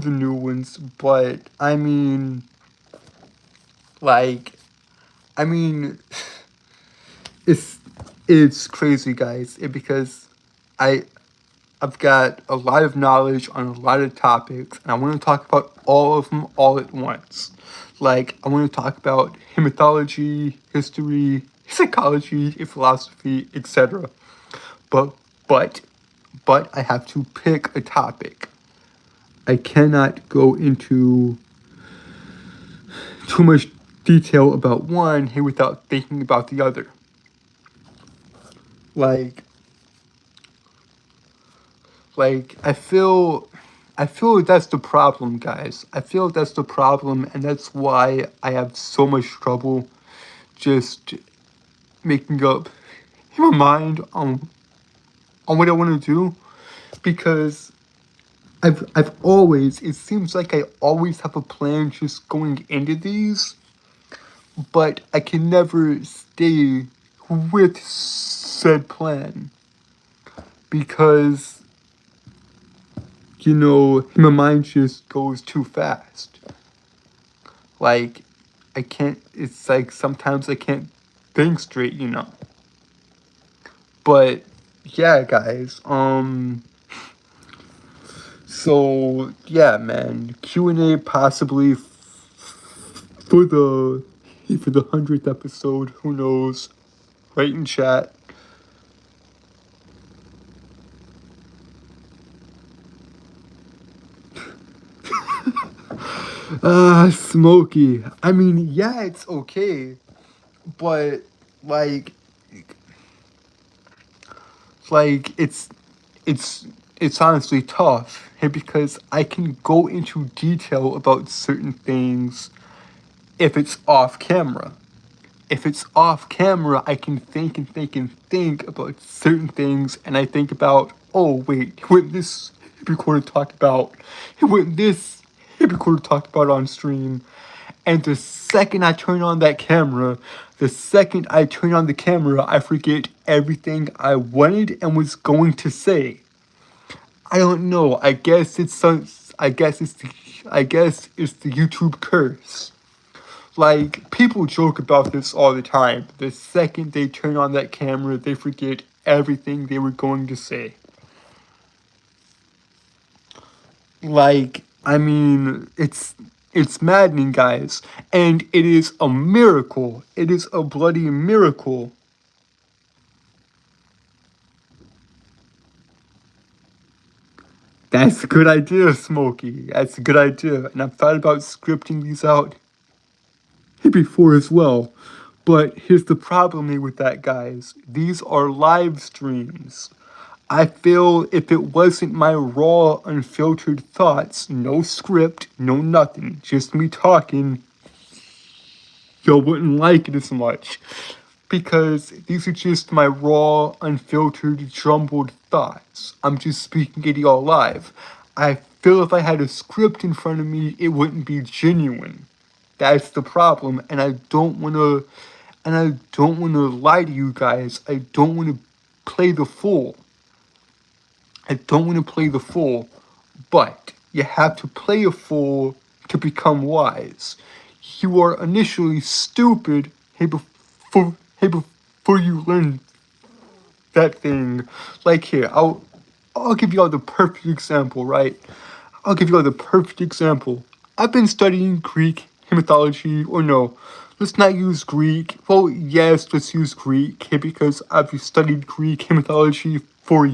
the new ones, but I mean, it's crazy, guys. Because I've got a lot of knowledge on a lot of topics, and I want to talk about all of them all at once. Like, I want to talk about mythology, history, psychology, philosophy, etc. But I have to pick a topic. I cannot go into too much detail about one here without thinking about the other. Like I feel that's the problem, guys. I feel that's the problem, and that's why I have so much trouble just making up in my mind on what I want to do, because I've always, it seems like I always have a plan just going into these, but I can never stay with said plan because, my mind just goes too fast. Like, I can't, it's like sometimes I can't think straight. But, yeah, guys, so, yeah, man, Q&A possibly for the 100th episode, who knows, right in chat. Smokey. I mean, yeah, it's okay, but like, it's it's it's honestly tough because I can go into detail about certain things if it's off camera. If it's off camera, I can think and think and think about certain things, and I think about, oh wait, what this recorder talked about, what this recorder talked about on stream, and the second I turn on that camera, the second I turn on the camera, I forget everything I wanted and was going to say. I don't know. I guess it's the YouTube curse. Like, people joke about this all the time. The second they turn on that camera, they forget everything they were going to say. Like, I mean, it's maddening, guys. And it is a miracle. It is a bloody miracle. That's a good idea, Smokey. That's a good idea. And I've thought about scripting these out before as well. But here's the problem with that, guys. These are live streams. I feel if it wasn't my raw, unfiltered thoughts, no script, no nothing, just me talking, y'all wouldn't like it as much. Because these are just my raw, unfiltered, jumbled thoughts. I'm just speaking it y'all live. I feel if I had a script in front of me, it wouldn't be genuine. That's the problem, and I don't wanna lie to you guys. I don't wanna play the fool. But you have to play a fool to become wise. You are initially stupid before you learn that thing. Like, here, I'll give you all the perfect example, right? I'll give you all the perfect example. I've been studying Greek mythology, or no, let's not use Greek. Well, yes, let's use Greek because I've studied Greek mythology for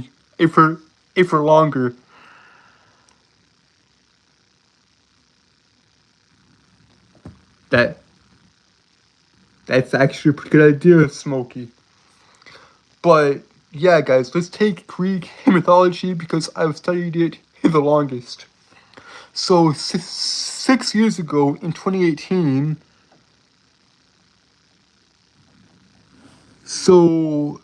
longer. That's actually a pretty good idea, Smokey. But yeah, guys, let's take Greek mythology because I've studied it the longest. So 6 years ago in 2018, so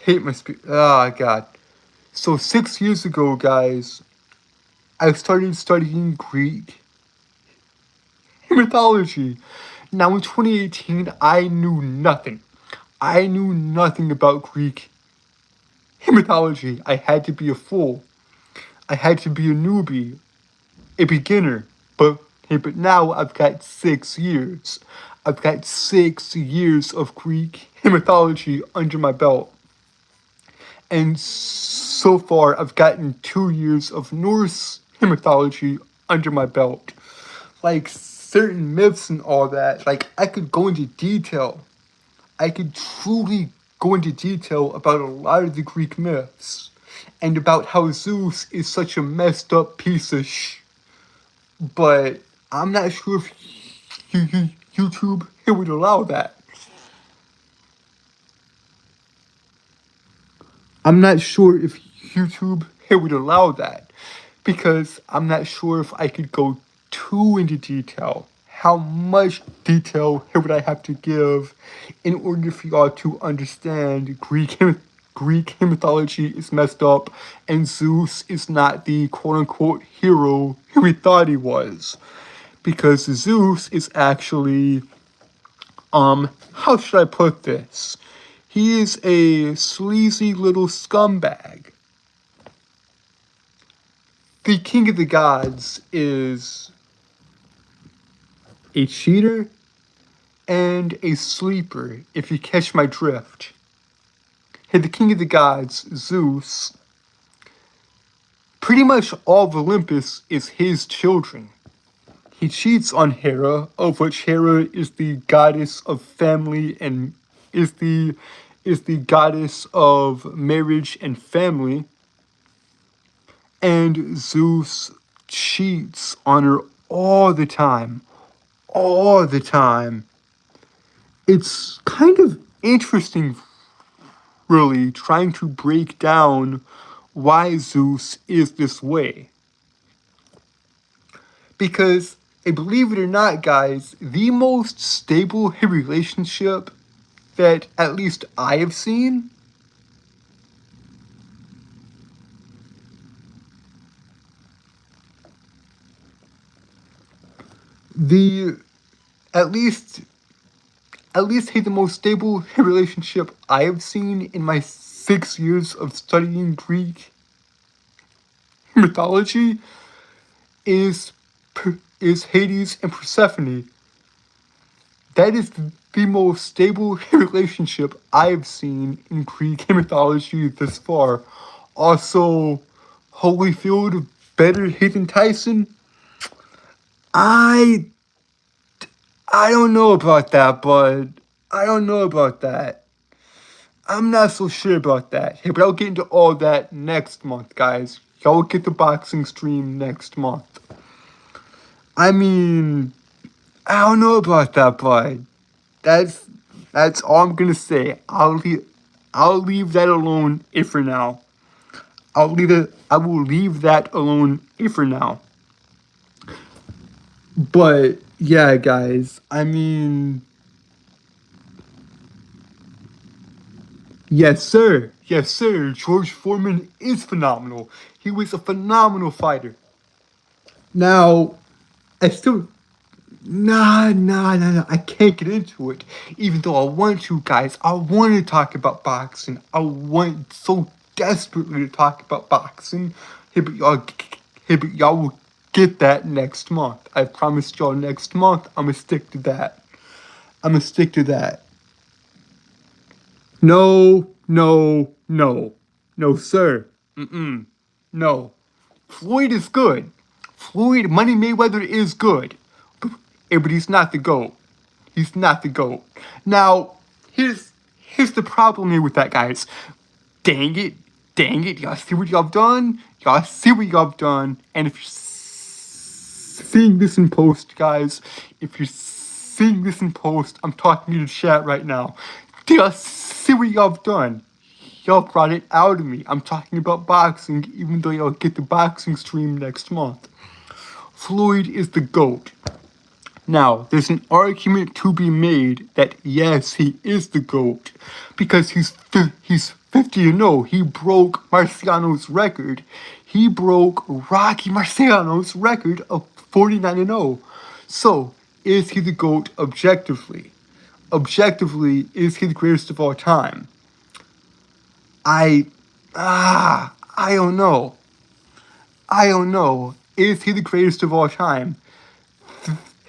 hate my speech. Ah, God. So 6 years ago, guys, I started studying Greek mythology. Now in 2018, I knew nothing. I knew nothing about Greek mythology. I had to be a fool. I had to be a newbie, a beginner. But now I've got 6 years. I've got 6 years of Greek mythology under my belt. And so far, I've gotten 2 years of Norse mythology under my belt. Like, certain myths and all that, like, I could go into detail. I could truly go into detail about a lot of the Greek myths. And about how Zeus is such a messed up piece of But I'm not sure if YouTube would allow that. I'm not sure if YouTube would allow that because I'm not sure if I could go too into detail. how much detail would I have to give in order for y'all to understand Greek mythology is messed up and Zeus is not the quote-unquote hero we thought he was. Because Zeus is actually, how should I put this? He is a sleazy little scumbag. The king of the gods is a cheater and a sleeper, if you catch my drift. Hey, the king of the gods, Zeus, pretty much all of Olympus is his children. He cheats on Hera, of which Hera is the goddess of family and is the goddess of marriage and family. And Zeus cheats on her all the time. All the time. It's kind of interesting, really, trying to break down why Zeus is this way. Because, believe it or not, guys, the most stable relationship that at least I have seen the most stable relationship I have seen in my 6 years of studying Greek mythology is Hades and Persephone. That is the most stable relationship I've seen in Greek mythology thus far. Also, Holyfield better Hayden Tyson. I don't know about that, bud. I don't know about that. I'm not so sure about that. Hey, but I'll get into all that next month, guys. Y'all get the boxing stream next month. I mean, I don't know about that, bud. That's all I'm gonna say. I'll leave that alone for now. I will leave that alone for now. But yeah, guys, I mean, yes, sir. Yes, sir. George Foreman is phenomenal. He was a phenomenal fighter. Now, I still... Nah. I can't get into it. Even though I want to, guys. I want to talk about boxing. I want so desperately to talk about boxing. Hey, but y'all will get that next month. I promised y'all next month. I'm gonna stick to that. No, sir. No. Floyd is good. Money Mayweather is good. But he's not the GOAT. He's not the GOAT. Now, here's the problem here with that, guys. Dang it. Y'all see what y'all have done? And if you're seeing this in post, guys, I'm talking to the chat right now. Do y'all see what y'all have done? Y'all brought it out of me. I'm talking about boxing, even though y'all get the boxing stream next month. Floyd is the GOAT. Now, there's an argument to be made that yes, he is the GOAT because he's 50-0. He broke Marciano's record. He broke Rocky Marciano's record of 49-0. So, is he the GOAT objectively? Objectively, is he the greatest of all time? I don't know. Is he the greatest of all time?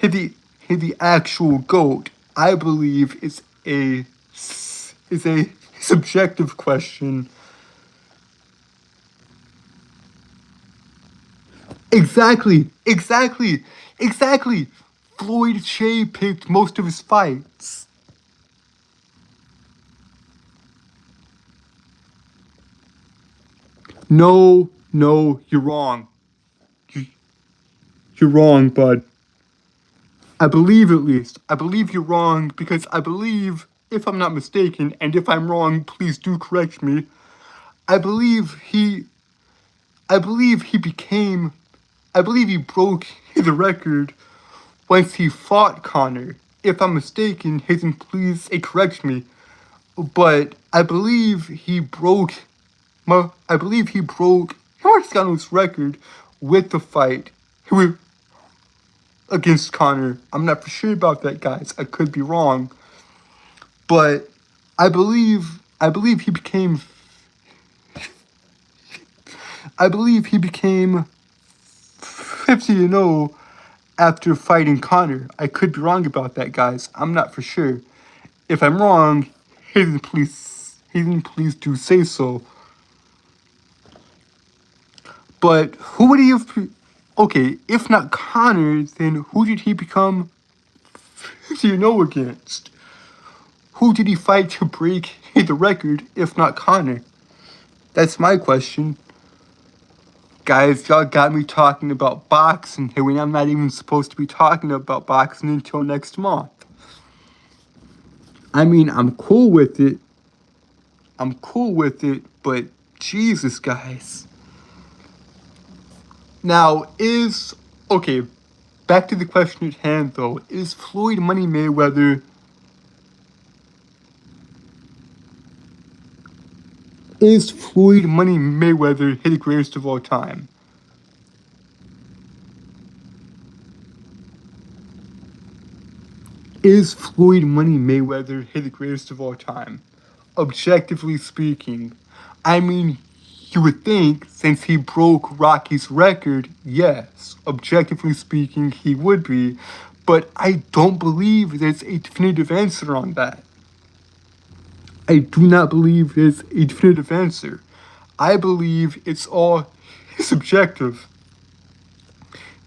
The actual GOAT, I believe, is a subjective question. Exactly. Floyd Shea picked most of his fights. No, you're wrong. You're wrong, bud. I believe you're wrong because I believe, if I'm not mistaken, and if I'm wrong, please do correct me. I believe he broke the record once he fought Connor. If I'm mistaken, Hazen, please correct me. But I believe he broke Marciano's record with the fight against Connor. I'm not for sure about that, guys. I could be wrong. But I believe he became 50-0 after fighting Connor. I could be wrong about that, guys. I'm not for sure. If I'm wrong, Hayden, please do say so. But who would he have? Okay, if not Connor, then who did he become 50-0 against? Who did he fight to break the record, if not Connor? That's my question. Guys, y'all got me talking about boxing here when I'm not even supposed to be talking about boxing until next month. I mean, I'm cool with it, but Jesus, guys. Now, back to the question at hand, though. Is Floyd Money Mayweather the greatest of all time? Is Floyd Money Mayweather the greatest of all time? Objectively speaking. I mean, you would think, since he broke Rocky's record, yes, objectively speaking, he would be. But I don't believe there's a definitive answer on that. I do not believe there's a definitive answer. I believe it's all subjective.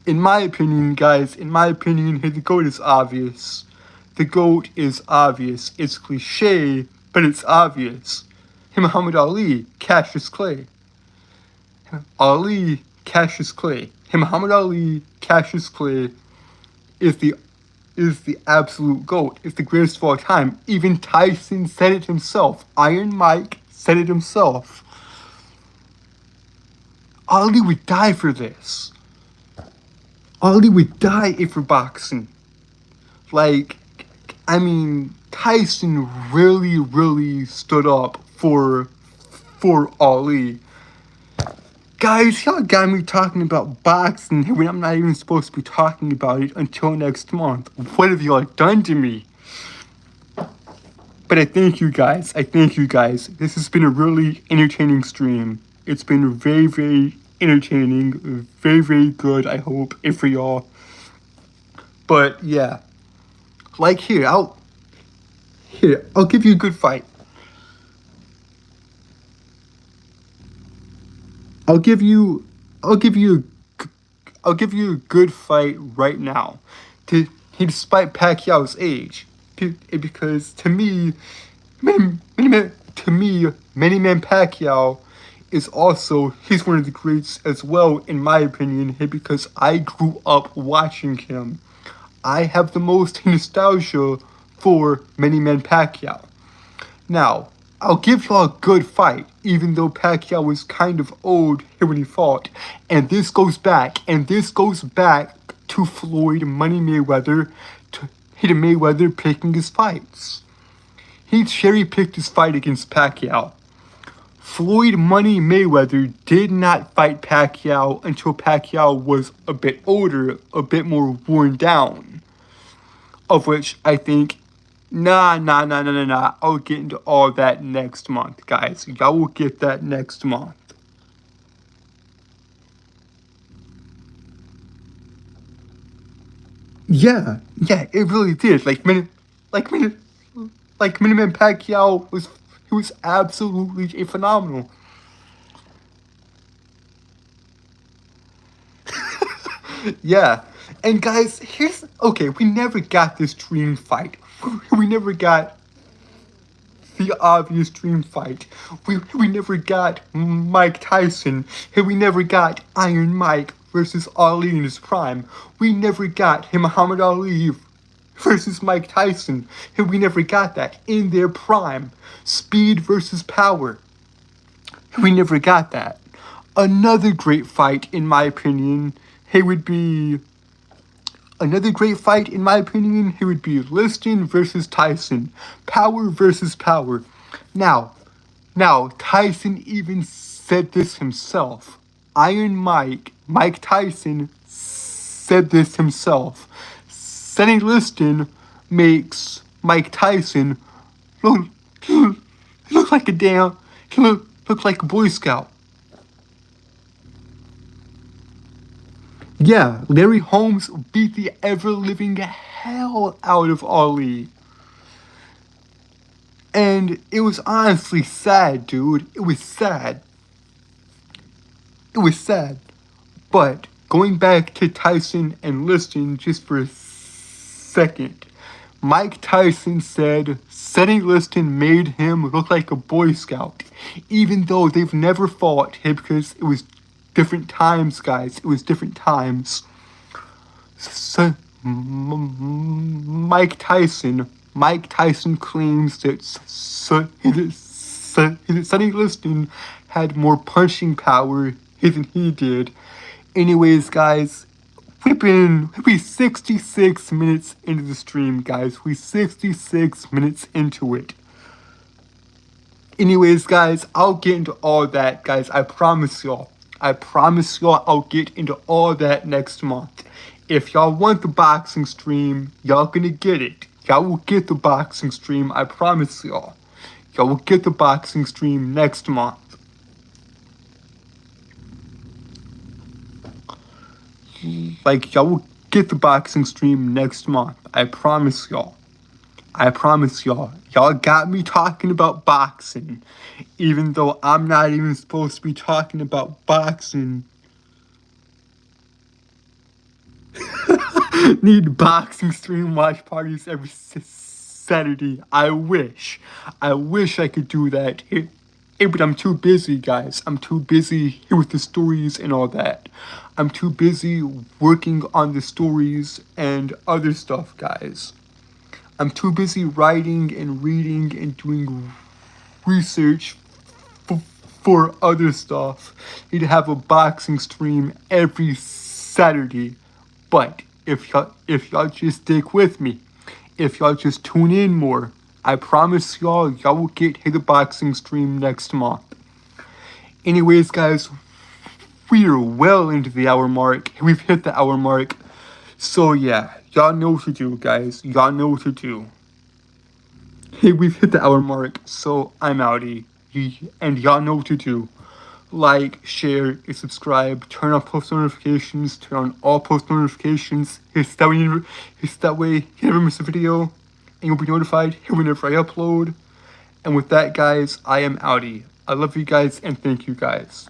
In my opinion, guys, the GOAT is obvious. The GOAT is obvious. It's cliche, but it's obvious. Muhammad Ali, Cassius Clay. Ali, Cassius Clay. Muhammad Ali, Cassius Clay is the absolute GOAT. It's the greatest of all time. Even Tyson said it himself. Iron Mike said it himself. Ali would die for this. Ali would die for boxing. Tyson really stood up for Ali. Guys, y'all got me talking about boxing when I'm not even supposed to be talking about it until next month. What have y'all done to me? But I thank you guys. This has been a really entertaining stream. It's been very, very entertaining. Very, very good, I hope, for y'all. But yeah. I'll give you a good fight. I'll give you a good fight right now. Despite Pacquiao's age, because to me, Manny Man Pacquiao is also, he's one of the greats as well, in my opinion, because I grew up watching him. I have the most nostalgia for Manny Man Pacquiao. Now, I'll give y'all a good fight, even though Pacquiao was kind of old here when he fought. And this goes back to Floyd Money Mayweather, to Mayweather picking his fights. He cherry-picked his fight against Pacquiao. Floyd Money Mayweather did not fight Pacquiao until Pacquiao was a bit older, a bit more worn down. Of which I think, nah. I'll get into all that next month, guys. Y'all will get that next month. Yeah, it really did. Manny Man Pacquiao was absolutely phenomenal. Yeah. And guys, we never got this dream fight. We never got the obvious dream fight. We never got Mike Tyson. We never got Iron Mike versus Ali in his prime. We never got Muhammad Ali versus Mike Tyson. We never got that in their prime. Speed versus power. We never got that. Another great fight, in my opinion, would be Another great fight, in my opinion, it would be Liston versus Tyson. Power versus power. Now, Tyson even said this himself. Iron Mike Tyson said this himself. Sonny Liston makes Mike Tyson look like a damn, look like a Boy Scout. Yeah, Larry Holmes beat the ever-living hell out of Ali. And it was honestly sad, dude. It was sad. It was sad. But going back to Tyson and Liston just for a second, Mike Tyson said Sonny Liston made him look like a Boy Scout, even though they've never fought him because it was different times, guys. It was different times. So, Mike Tyson claims that Sonny Liston had more punching power than he did. Anyways, guys, we 66 minutes into the stream, guys. We 66 minutes into it. Anyways, guys, I'll get into all that, guys. I promise y'all I'll get into all that next month. If y'all want the boxing stream, y'all gonna get it. Y'all will get the boxing stream, I promise y'all. Y'all will get the boxing stream next month. Like, y'all will get the boxing stream next month. I promise y'all. Y'all got me talking about boxing, even though I'm not even supposed to be talking about boxing. Need boxing stream watch parties every Saturday. I wish I could do that. But I'm too busy, guys. I'm too busy here with the stories and all that. I'm too busy working on the stories and other stuff, guys. I'm too busy writing and reading and doing research for other stuff. Need to have a boxing stream every Saturday. But if y'all just stick with me, if y'all just tune in more, I promise y'all will get the boxing stream next month. Anyways, guys, we are well into the hour mark. We've hit the hour mark. So yeah, y'all know what to do, guys. Y'all know what to do. Hey, we've hit the hour mark, so I'm outie. And y'all know what to do. Like, share, and subscribe, turn on post notifications, turn on all post notifications. It's that way you never miss a video, and you'll be notified whenever I upload. And with that, guys, I am outie. I love you guys, and thank you guys.